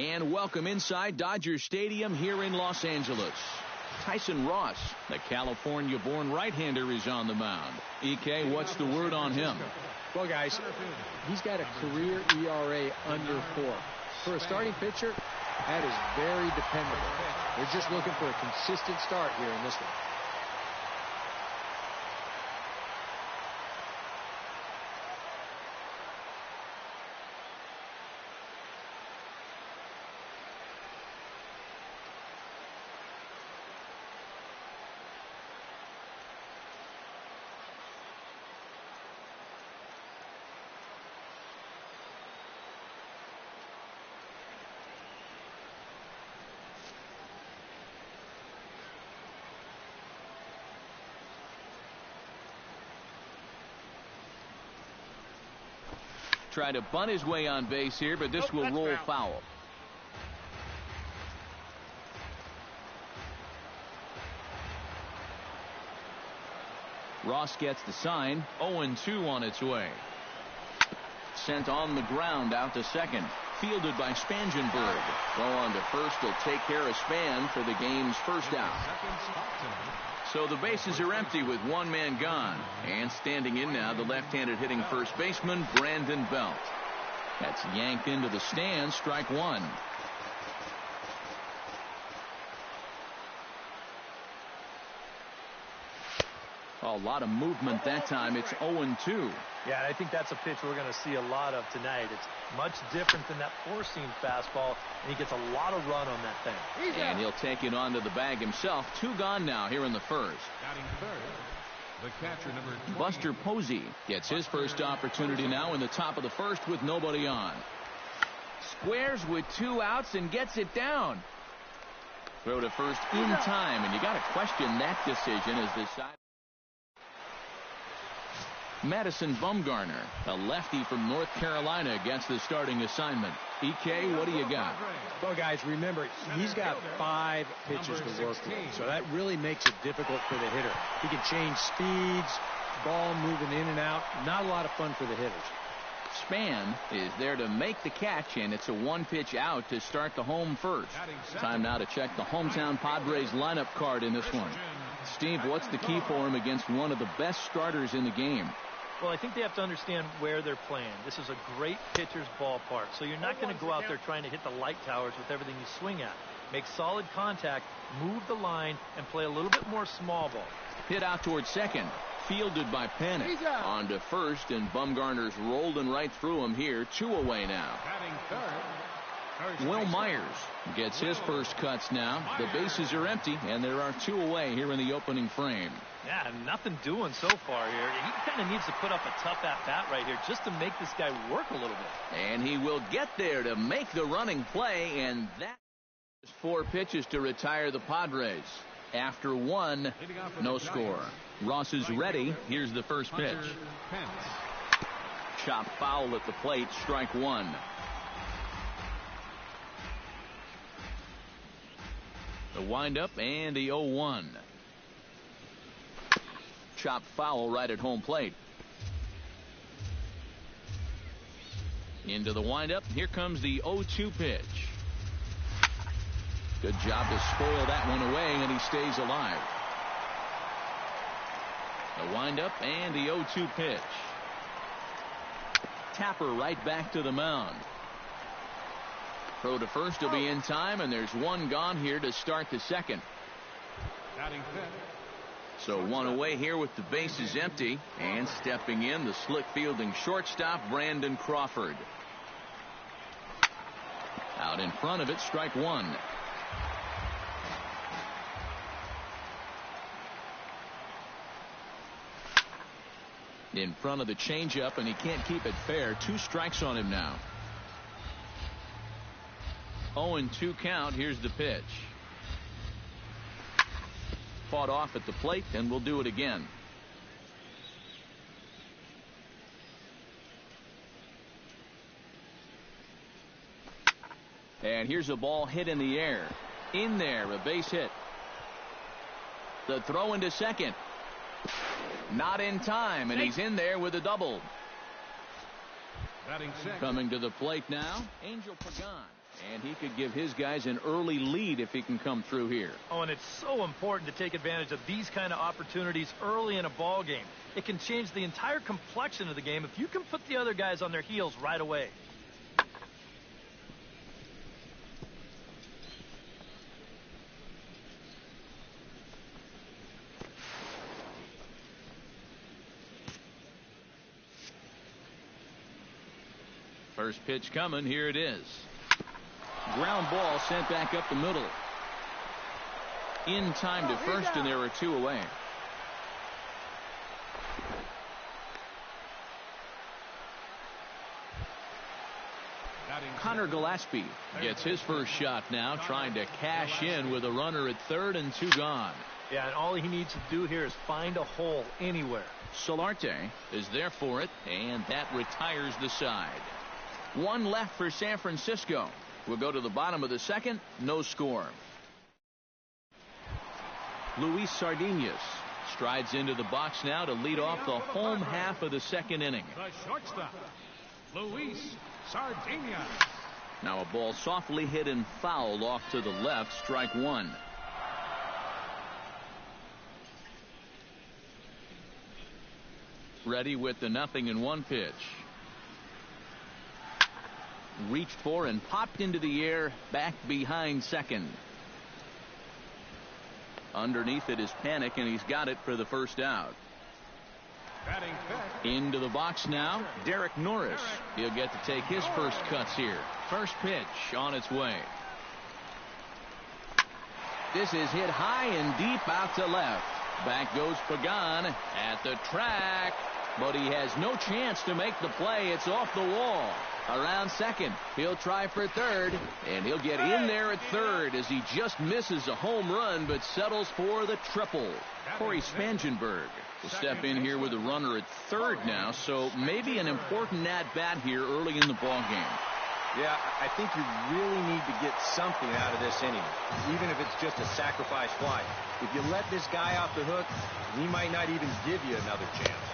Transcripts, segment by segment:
And welcome inside Dodger Stadium here in Los Angeles. Tyson Ross, the California-born right-hander, is on the mound. EK, what's the word on him? Well, guys, he's got a career ERA under 4. For a starting pitcher, that is very dependable. They're just looking for a consistent start here in this one. Try to bunt his way on base here, but this will roll foul. Ross gets the sign. 0-2 on its way. Sent on the ground out to second. Fielded by Spangenberg. Throw on to first will take care of Span for the game's first out. So the bases are empty with one man gone. And standing in now, the left-handed hitting first baseman, Brandon Belt. That's yanked into the stands, strike one. A lot of movement that time. It's 0-2. Yeah, I think that's a pitch we're going to see a lot of tonight. It's much different than that four-seam fastball, and he gets a lot of run on that thing. And he'll take it onto the bag himself. 2 gone now here in the first. Batting third, the catcher, number 20. Buster Posey gets his first opportunity now in the top of the first with nobody on. Squares with 2 outs and gets it down. Throw to first in time, and you got to question that decision as the side. Madison Bumgarner, a lefty from North Carolina, gets the starting assignment. EK, what do you got? Well, guys, remember, he's got 5 pitches to work with, so that really makes it difficult for the hitter. He can change speeds, ball moving in and out. Not a lot of fun for the hitters. Span is there to make the catch, and it's a 1-pitch out to start the home first. Time now to check the hometown Padres lineup card in this one. Steve, what's the key for him against one of the best starters in the game? Well, I think they have to understand where they're playing. This is a great pitcher's ballpark, so you're not going to go out there trying to hit the light towers with everything you swing at. Make solid contact, move the line, and play a little bit more small ball. Hit out towards second. Fielded by Panik. On to first, and Bumgarner's rolling right through him here. 2 away now. Batting third, Will Myers gets his first cuts now. The bases are empty, and there are 2 away here in the opening frame. Yeah, nothing doing so far here. He kind of needs to put up a tough at-bat right here just to make this guy work a little bit. And he will get there to make the running play, and that is 4 pitches to retire the Padres. After 1, no score. Ross is ready. Here's the first pitch. Chop foul at the plate, strike 1. The windup and the 0-1. Chop foul right at home plate. Into the windup. Here comes the 0-2 pitch. Good job to spoil that one away, and he stays alive. The windup and the 0-2 pitch. Tapper right back to the mound. Throw to first will be in time, and there's 1 gone here to start the second. Batting fifth. So 1 away here with the bases empty, and stepping in the slick fielding shortstop Brandon Crawford. Out in front of it, strike 1. In front of the changeup, and he can't keep it fair. 2 strikes on him now. 0-2 count. Here's the pitch. Fought off at the plate, and we'll do it again. And here's a ball hit in the air. In there, a base hit. The throw into second. Not in time, and he's in there with a double. Batting sixth. Coming to the plate now, Angel Pagan. And he could give his guys an early lead if he can come through here. Oh, and it's so important to take advantage of these kind of opportunities early in a ball game. It can change the entire complexion of the game if you can put the other guys on their heels right away. First pitch coming. Here it is. Ground ball sent back up the middle. In time to first, and there are 2 away. Connor Gillespie gets his first shot now, trying to cash in with a runner at third and 2 gone. Yeah, and all he needs to do here is find a hole anywhere. Solarte is there for it, and that retires the side. 1 left for San Francisco. We'll go to the bottom of the second. No score. Luis Sardinas strides into the box now to lead off the home half of the second inning. The shortstop, Luis Sardinas. Now a ball softly hit and fouled off to the left. Strike 1. Ready with the 0-1 pitch. Reached for and popped into the air, back behind second. Underneath it is Panic, and he's got it for the first out. Into the box now, Derek Norris. He'll get to take his first cuts here. First pitch on its way. This is hit high and deep out to left. Back goes Pagan at the track, but he has no chance to make the play. It's off the wall. Around second, he'll try for third, and he'll get in there at third as he just misses a home run but settles for the triple. Corey Spangenberg will step in here with a runner at third now, so maybe an important at-bat here early in the ball game. Yeah, I think you really need to get something out of this inning, even if it's just a sacrifice fly. If you let this guy off the hook, he might not even give you another chance.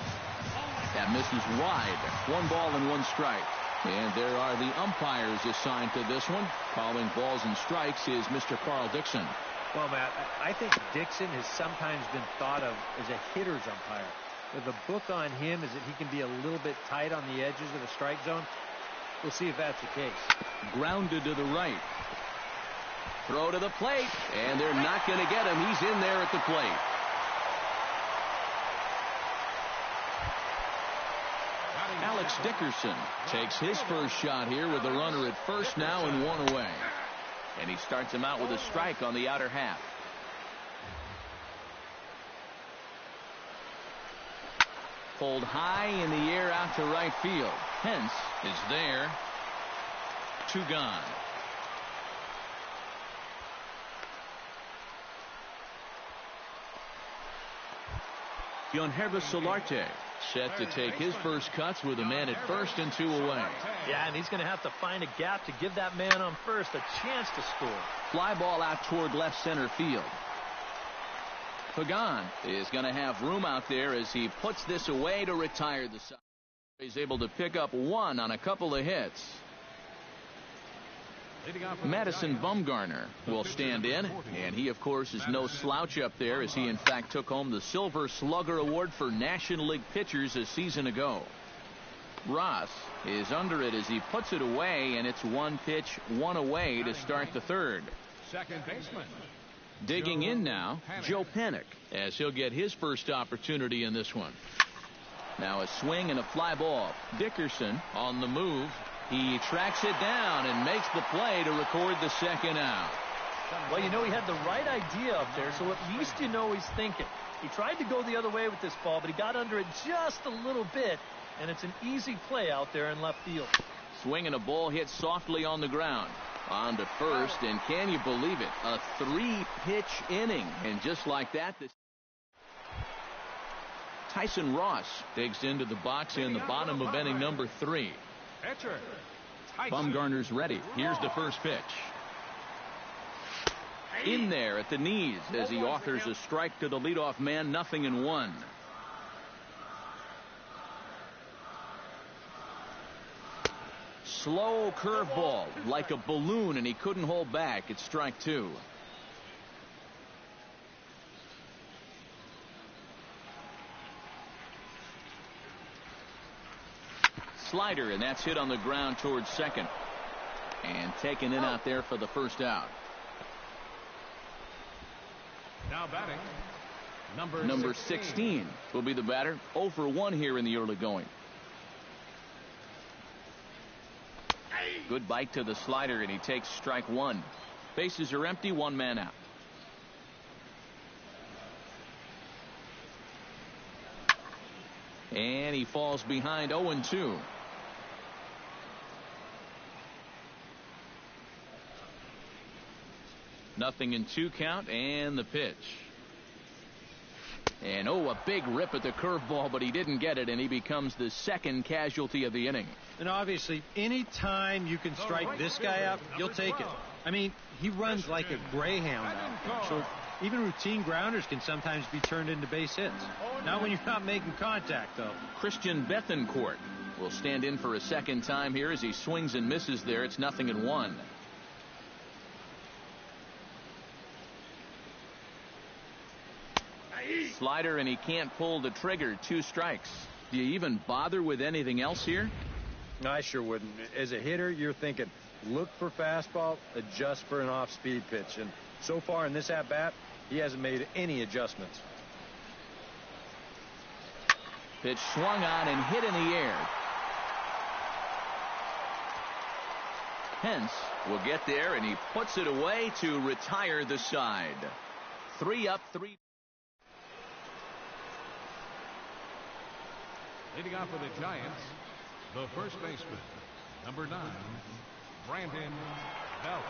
That misses wide. 1 ball and 1 strike. And there are the umpires assigned to this one. Calling balls and strikes is Mr. Carl Dixon. Well, Matt, I think Dixon has sometimes been thought of as a hitter's umpire. But the book on him is that he can be a little bit tight on the edges of the strike zone. We'll see if that's the case. Grounded to the right. Throw to the plate, and they're not going to get him. He's in there at the plate. Alex Dickerson takes his first shot here with a runner at first now and 1 away. And he starts him out with a strike on the outer half. Pulled high in the air out to right field. Pence is there. 2 gone. Yangervis Solarte set to take his first cuts with a man at first and 2 away. Yeah, and he's going to have to find a gap to give that man on first a chance to score. Fly ball out toward left center field. Pagan is going to have room out there as he puts this away to retire the side. He's able to pick up 1 on a couple of hits. Madison Bumgarner will stand in, and he of course is no slouch up there as he in fact took home the Silver Slugger Award for National League pitchers a season ago. Ross is under it as he puts it away, and it's 1 pitch 1 away to start the third. Second baseman. Digging in now, Joe Panic, as he'll get his first opportunity in this one. Now a swing and a fly ball. Dickerson on the move. He tracks it down and makes the play to record the second out. Well, you know, he had the right idea up there, so at least you know he's thinking. He tried to go the other way with this ball, but he got under it just a little bit, and it's an easy play out there in left field. Swing and a ball hit softly on the ground. On to first, and can you believe it? A 3-pitch inning, and just like that, this Tyson Ross digs into the box in the bottom of inning number 3. Bumgarner's ready. Here's the first pitch. In there at the knees as he offers a strike to the leadoff man. 0-1. slow curveball like a balloon, and he couldn't hold back. It's strike two. Slider, and that's hit on the ground towards second. And taken in out there for the first out. Now batting, Number 16 will be the batter. 0 for 1 here in the early going. Good bite to the slider, and he takes strike one. Bases are empty, one man out. And he falls behind 0-2. Nothing in 2 count, and the pitch. And a big rip at the curveball, but he didn't get it, and he becomes the second casualty of the inning. And obviously, any time you can strike this guy out, you'll take it. I mean, he runs like a greyhound out there, so even routine grounders can sometimes be turned into base hits. Not when you're not making contact, though. Christian Bethancourt will stand in for a second time here as he swings and misses there. It's 0-1. Slider, and he can't pull the trigger. 2 strikes. Do you even bother with anything else here? No, I sure wouldn't. As a hitter, you're thinking, look for fastball, adjust for an off-speed pitch. And so far in this at-bat, he hasn't made any adjustments. Pitch swung on and hit in the air. Hence will get there, and he puts it away to retire the side. 3 up, 3. Leading off for the Giants, the first baseman, number 9, Brandon Belt.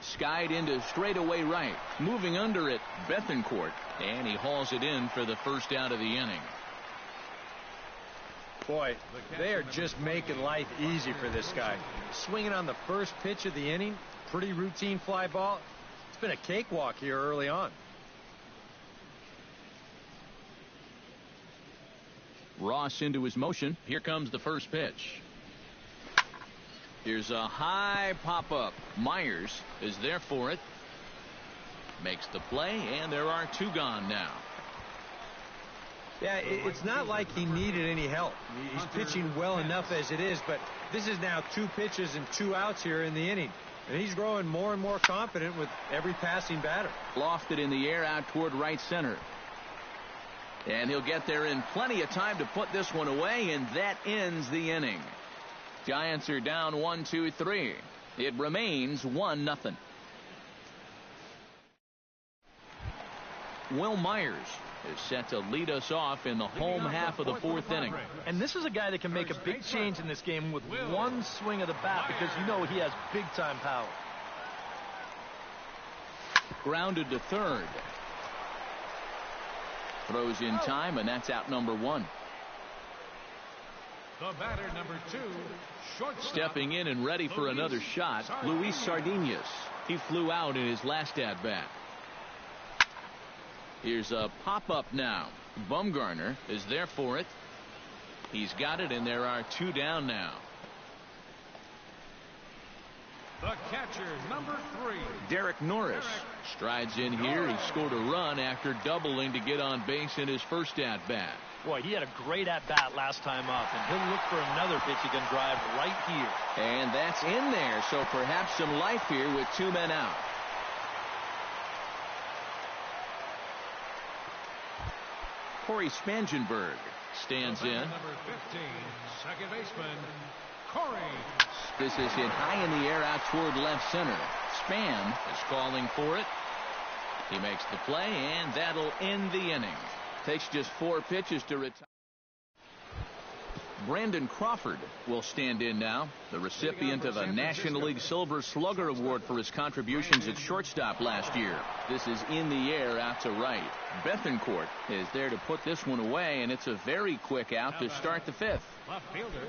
Skied into straightaway right. Moving under it, Bethancourt. And he hauls it in for the first out of the inning. Boy, they are just making life easy for this guy. Swinging on the first pitch of the inning, pretty routine fly ball. It's been a cakewalk here early on. Ross into his motion. Here comes the first pitch. Here's a high pop-up. Myers is there for it. Makes the play, and there are 2 gone now. Yeah, it's not like he needed any help. He's pitching well enough as it is, but this is now 2 pitches and 2 outs here in the inning. And he's growing more and more confident with every passing batter. Lofted in the air out toward right center. And he'll get there in plenty of time to put this one away, and that ends the inning. Giants are down 1-2-3. It remains 1-0. Will Myers is set to lead us off in the home half of the 4th inning. And this is a guy that can make a big change in this game with one swing of the bat, because you know he has big-time power. Grounded to third. Throws in time, and that's out number 1. The batter, number 2, shortstop. Stepping in and ready for another shot, Luis Sardinas. He flew out in his last at-bat. Here's a pop-up now. Bumgarner is there for it. He's got it, and there are 2 down now. The catcher, number 3. Derek Norris strides in here. He scored a run after doubling to get on base in his first at-bat. Boy, he had a great at-bat last time up, and he'll look for another pitch he can drive right here. And that's in there, so perhaps some life here with 2 men out. Corey Spangenberg stands in. Number 15, second baseman, Corey. This is hit high in the air out toward left center. Span is calling for it. He makes the play, and that'll end the inning. Takes just 4 pitches to retire. Brandon Crawford will stand in now, the recipient of a National League Silver Slugger Award for his contributions at shortstop last year. This is in the air out to right. Bethancourt is there to put this one away, and it's a very quick out to start the 5th. Left fielder,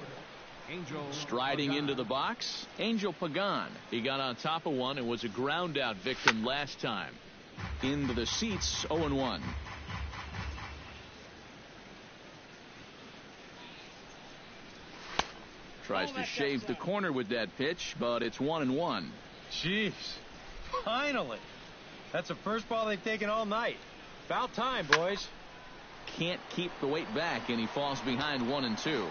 Angel Striding into the box, Angel Pagan. He got on top of one and was a ground out victim last time. Into the seats, 0-1. Tries to shave the corner with that pitch, but it's 1-1. Jeez. Finally. That's the first ball they've taken all night. About time, boys. Can't keep the weight back, and he falls behind 1-2.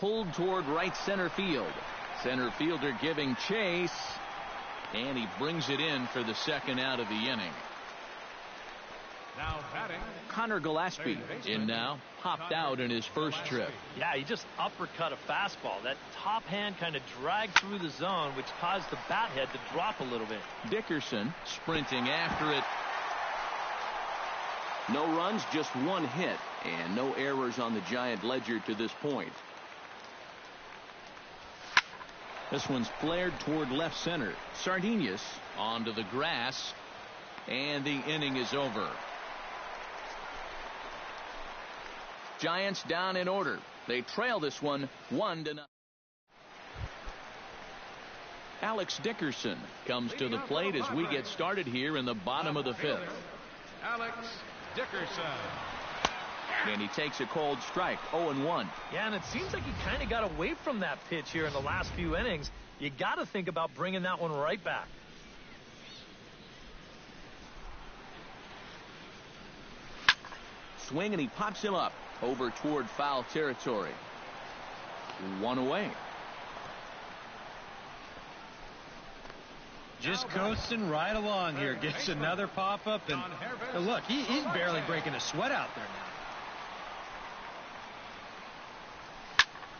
Pulled toward right center field. Center fielder giving chase, and he brings it in for the second out of the inning. Now batting, Connor Gillespie in now, popped out in his first trip. Yeah, he just uppercut a fastball. That top hand kind of dragged through the zone, which caused the bat head to drop a little bit. Dickerson sprinting after it. No runs, just one hit, and no errors on the Giant ledger to this point. This one's flared toward left center. Sardinhas onto the grass, and the inning is over. Giants down in order. They trail this one 1-0. Alex Dickerson comes to the plate as we get started here in the bottom of the fifth. Alex Dickerson. And he takes a cold strike, 0-1. Yeah, and it seems like he kind of got away from that pitch here in the last few innings. You got to think about bringing that one right back. Swing, and he pops him up over toward foul territory. One away. Just coasting right along here. Gets another pop-up, and look, he's barely breaking a sweat out there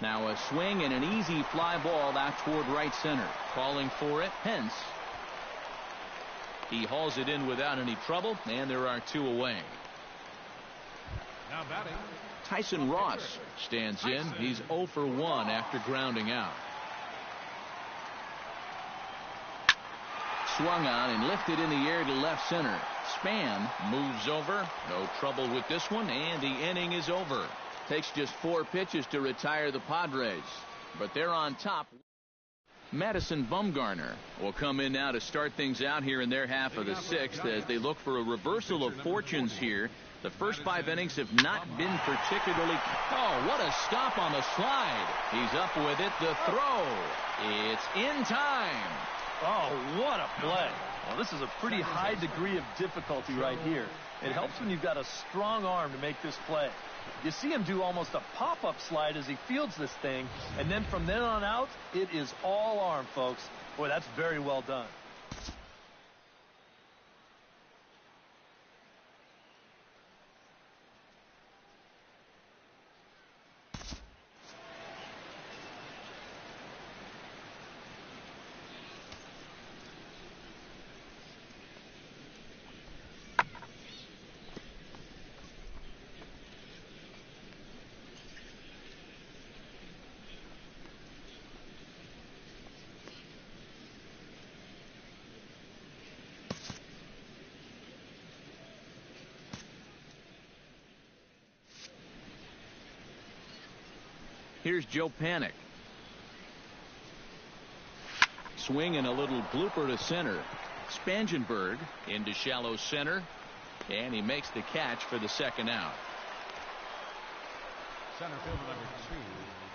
now. Now a swing and an easy fly ball out toward right center. Calling for it, Pence. He hauls it in without any trouble, and there are two away. Now batting, Tyson Ross stands in. He's 0 for 1 after grounding out. Swung on and lifted in the air to left center. Span moves over. No trouble with this one, and the inning is over. Takes just 4 pitches to retire the Padres, but they're on top. Madison Bumgarner will come in now to start things out here in their half of the sixth as they look for a reversal of fortunes here. The first 5 innings have not been particularly... Oh, what a stop on the slide. He's up with it. The throw. It's in time. Oh, what a play. Well, this is a pretty high degree of difficulty right here. It helps when you've got a strong arm to make this play. You see him do almost a pop-up slide as he fields this thing, and then from then on out, it is all arm, folks. Boy, that's very well done. Here's Joe Panik. Swing and a little blooper to center. Spangenberg into shallow center, and he makes the catch for the second out. center fielder number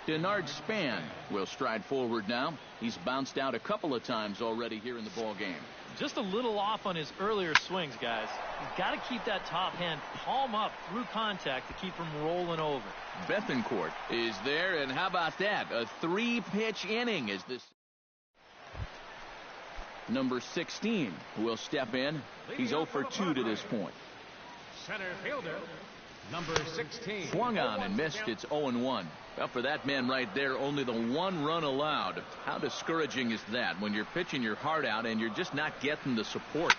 2. Denard Span will stride forward now. He's bounced out a couple of times already here in the ball game. Just a little off on his earlier swings, guys. You've got to keep that top hand palm up through contact to keep him rolling over. Bethancourt is there, and how about that? A 3-pitch inning is this. Number 16 will step in. He's 0 for 2 to this point. Center fielder number 16. Swung on and missed. It's 0-1. Well, for that man right there, only the 1 run allowed. How discouraging is that when you're pitching your heart out and you're just not getting the support?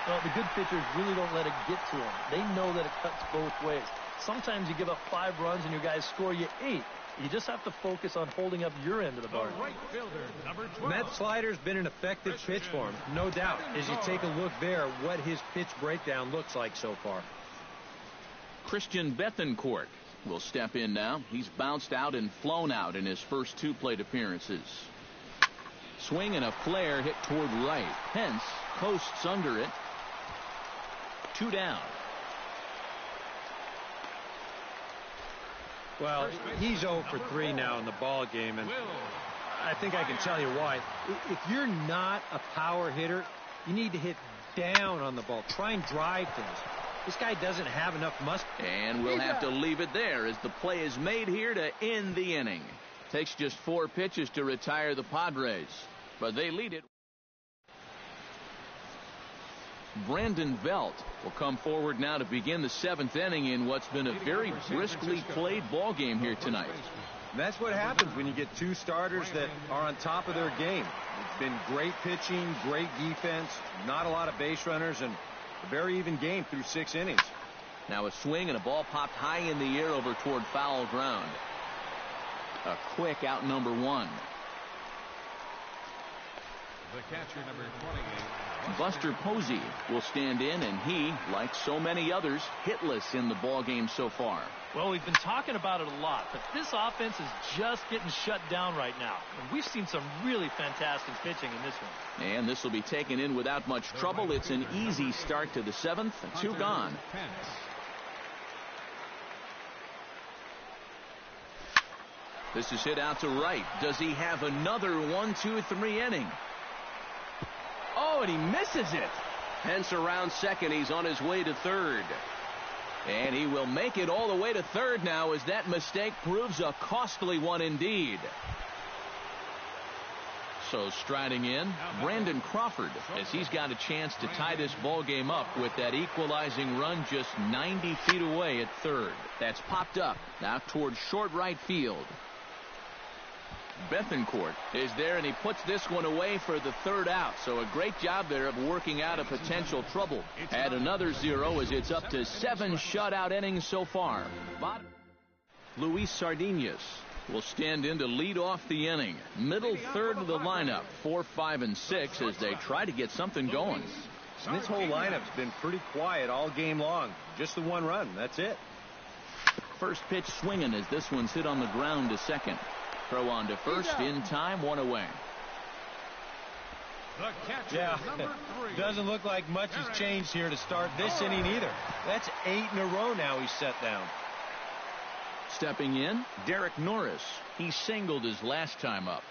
Well, the good pitchers really don't let it get to them. They know that it cuts both ways. Sometimes you give up 5 runs and your guys score you 8. You just have to focus on holding up your end of the bargain. Right fielder number 12. And that slider's been an effective pitch for him, no doubt. As you take a look there, what his pitch breakdown looks like so far. Christian Bethancourt will step in now. He's bounced out and flown out in his first 2 plate appearances. Swing and a flare hit toward right. Pence coasts under it. 2 down. Well, he's 0 for 3 now in the ball game, and I think I can tell you why. If you're not a power hitter, you need to hit down on the ball. Try and drive things. This guy doesn't have enough muscle. And we'll have to leave it there as the play is made here to end the inning. Takes just 4 pitches to retire the Padres, but they lead it. Brandon Belt will come forward now to begin the 7th inning in what's been a very briskly played ball game here tonight. And that's what happens when you get 2 starters that are on top of their game. It's been great pitching, great defense, not a lot of base runners, and a very even game through 6 innings. Now a swing and a ball popped high in the air over toward foul ground. A quick out number 1. The catcher, number 28. Buster Posey will stand in, and he, like so many others, hitless in the ball game so far. Well, we've been talking about it a lot, but this offense is just getting shut down right now. And we've seen some really fantastic pitching in this one. And this will be taken in without much trouble. It's an easy start to the 7th. 2 gone. This is hit out to right. Does he have another 1-2-3 inning? Oh, and he misses it. Pence around second. He's on his way to third. And he will make it all the way to third now as that mistake proves a costly one indeed. So striding in, Brandon Crawford, as he's got a chance to tie this ball game up with that equalizing run just 90 feet away at third. That's popped up now towards short right field. Bethancourt is there, and he puts this one away for the 3rd out. So a great job there of working out a potential trouble. Add another 0 as it's up to 7 shutout innings so far. Luis Sardinas will stand in to lead off the inning. Middle third of the lineup, 4, 5, and 6 as they try to get something going. And this whole lineup's been pretty quiet all game long. Just the 1 run. That's it. First pitch swinging as this one's hit on the ground to second. Throw on to first in time, 1 away. The catcher, Yeah, number 3. doesn't look like much has changed here to start this inning either. That's 8 in a row now he's set down. Stepping in, Derek Norris. He singled his last time up.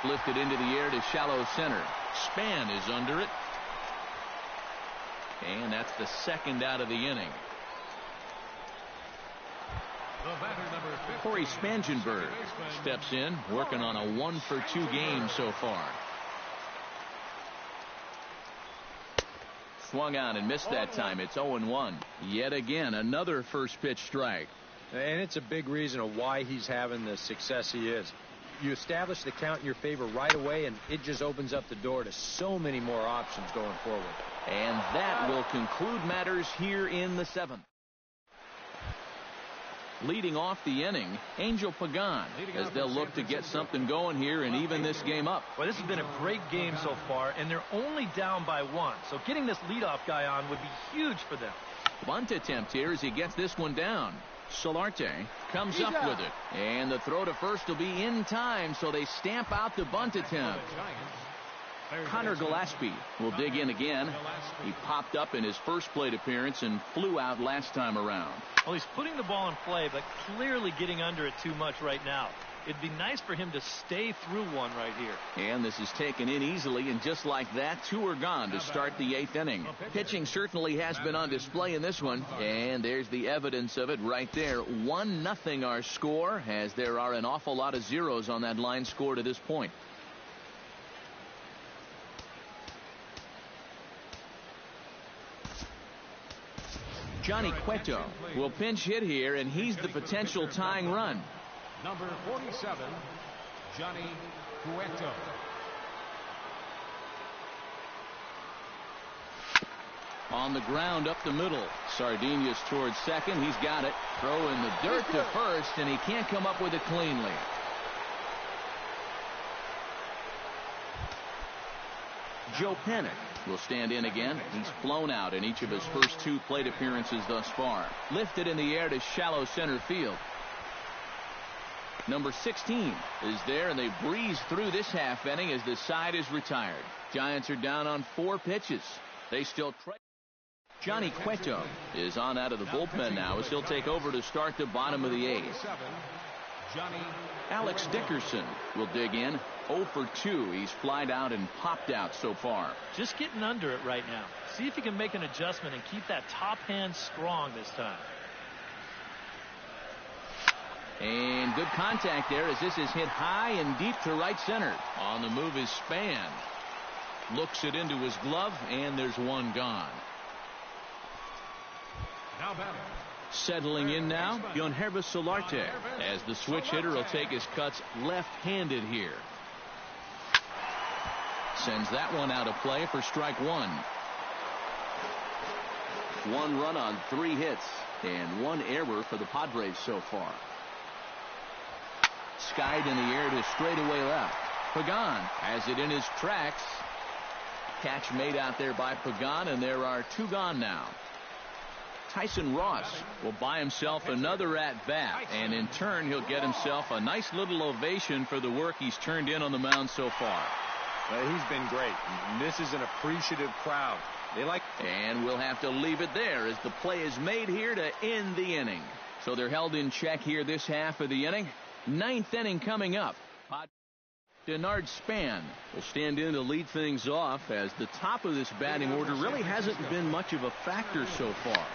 Lifted into the air to shallow center. Span is under it. And that's the 2nd out of the inning. The batter, number 50. Corey Spangenberg steps in, working on a 1-for-2 game so far. Swung out and missed that time. It's 0-1. Yet again, another first pitch strike. And it's a big reason of why he's having the success he is. You establish the count in your favor right away, and it just opens up the door to so many more options going forward. And that will conclude matters here in the 7th. Leading off the inning, Angel Pagan, as they'll look to get something going here and even this game up. Well, this has been a great game so far, and they're only down by 1. So getting this leadoff guy on would be huge for them. Bunt attempt here as he gets this one down. Solarte comes up with it. And the throw to first will be in time, so they stamp out the bunt attempt. Connor Gillespie will dig in again. He popped up in his first plate appearance and flew out last time around. Well, he's putting the ball in play, but clearly getting under it too much right now. It'd be nice for him to stay through one right here. And this is taken in easily, and just like that, 2 are gone to start the 8th inning. Pitching certainly has been on display in this one, and there's the evidence of it right there. 1-0 our score, as there are an awful lot of zeros on that line score to this point. Johnny Cueto will pinch hit here, and he's the potential tying run. Number 47, Johnny Cueto. On the ground up the middle. Sardinas towards second. He's got it. Throw in the dirt to first, and he can't come up with it cleanly. Joe Panik will stand in again. He's flown out in each of his first 2 plate appearances thus far. Lifted in the air to shallow center field. Number 16 is there, and they breeze through this half inning as the side is retired. Giants are down on 4 pitches. They still try. Johnny Cueto is on out of the bullpen now as he'll take over to start the bottom of the 8th. Alex Dickerson will dig in. 0 for 2. He's flied out and popped out so far. Just getting under it right now. See if he can make an adjustment and keep that top hand strong this time. And good contact there as this is hit high and deep to right center. On the move is Span. Looks it into his glove, and there's one gone. Now batting. Settling in now, Yangervis Solarte, as the switch hitter will take his cuts left-handed here. Sends that one out of play for strike 1. 1 run on 3 hits, and 1 error for the Padres so far. Skied in the air to straightaway left. Pagan has it in his tracks. Catch made out there by Pagan, and there are 2 gone now. Tyson Ross will buy himself another at-bat, and in turn he'll get himself a nice little ovation for the work he's turned in on the mound so far. Well, he's been great. This is an appreciative crowd. They like. And we'll have to leave it there as the play is made here to end the inning. So they're held in check here this half of the inning. 9th inning coming up. Denard Span will stand in to lead things off as the top of this batting order really hasn't been much of a factor so far.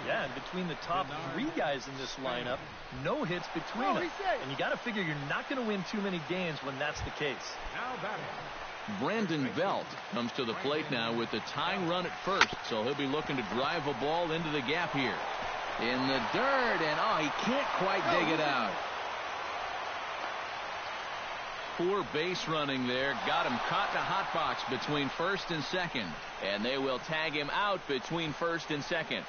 Yeah, and between the top 3 guys in this lineup, no hits between them. And you got to figure you're not going to win too many games when that's the case. Now batting. Brandon Belt comes to the plate now with the tying run at first, so he'll be looking to drive a ball into the gap here. In the dirt, and he can't quite dig it out. Poor base running there. Got him caught in a hot box between first and second. And they will tag him out between first and second.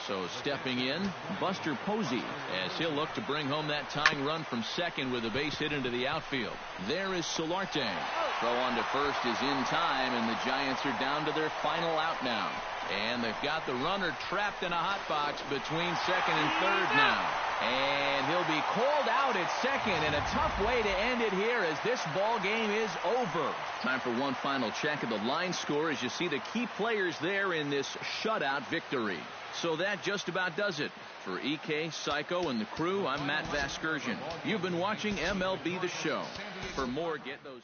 So stepping in, Buster Posey, as he'll look to bring home that tying run from second with a base hit into the outfield. There is Solarte. Throw on to first is in time, and the Giants are down to their final out now. And they've got the runner trapped in a hot box between second and third now. And he'll be called out at second, and a tough way to end it here as this ball game is over. Time for one final check of the line score as you see the key players there in this shutout victory. So that just about does it. For EK, Psycho, and the crew, I'm Matt Vasgersian. You've been watching MLB The Show. For more, get those...